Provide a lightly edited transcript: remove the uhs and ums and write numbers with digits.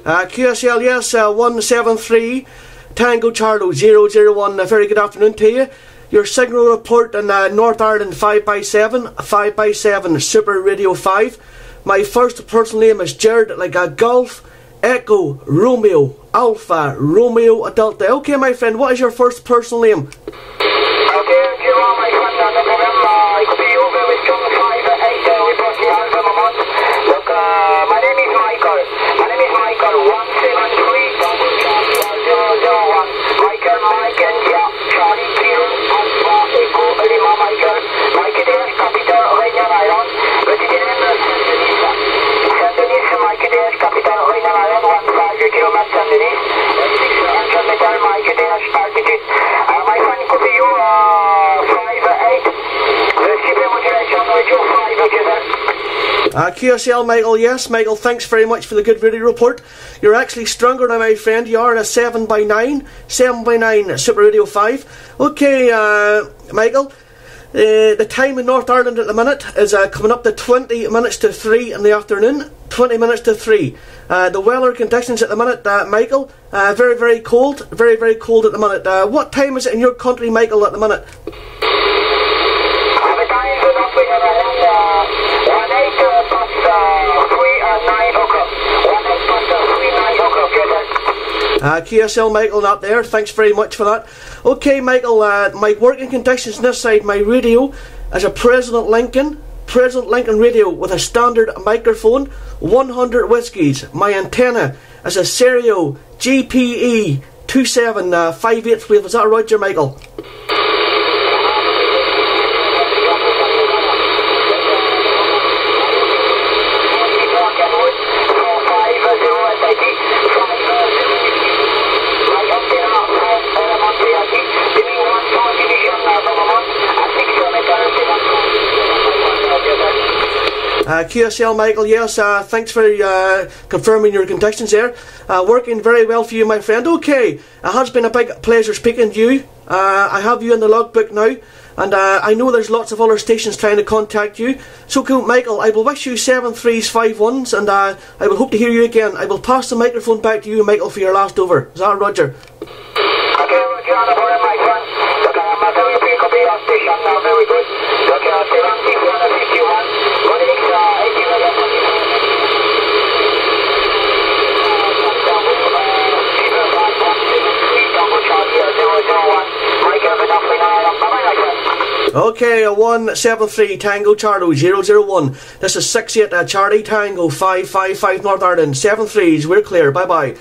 QSL, yes, 173 Tango Charlo 001. A very good afternoon to you. Your signal report in North Ireland 5x7 Super Radio 5. My first personal name is Jared, like a Golf Echo Romeo Alpha Romeo Delta. Okay, my friend, what is your first personal name? My name is Michael. My name is Michael. 173TC001. Michael, Mike and Jack, Charlie, Kilo, Alpha, Echo, Lima, Michael. Mike there, capital, Reina Iron. Resident, Saint Denis, Mike there, capital, Reina Iron. 15 kilometers, Saint Denis. 600 meter, Mike there, altitude. My friend, copy you, 58. Receive modulation, radio 5, okay, sir. QSL, Michael, yes, Michael, thanks very much for the good radio report. You're actually stronger now, my friend. You are a 7x9 Super Radio 5. Okay, Michael, the time in North Ireland at the minute is coming up to 20 minutes to 3 in the afternoon. 20 minutes to 3. The weather conditions at the minute, Michael, very, very cold. Very, very cold at the minute. What time is it in your country, Michael, at the minute? QSL, Michael, not there. Thanks very much for that. Okay, Michael, my working conditions on this side, my radio is a President Lincoln radio with a standard microphone, 100 whiskies. My antenna is a Stereo GPE 2758 wave. Is that Roger, Michael? QSL, Michael, yes, thanks for confirming your conditions there. Working very well for you, my friend. Okay, it has been a big pleasure speaking to you. I have you in the logbook now, and I know there's lots of other stations trying to contact you. So cool, Michael, I will wish you 7 3s, 5 1s, and I will hope to hear you again. I will pass the microphone back to you, Michael, for your last over. Is that Roger? Okay, Roger, my friend. Look, I'm a very big copy of station now, very good. Look, 761. Okay, 173 Tango Charlo 001. This is 68 Charlie Tango 555 North Ireland. 7 3s, we're clear. Bye bye.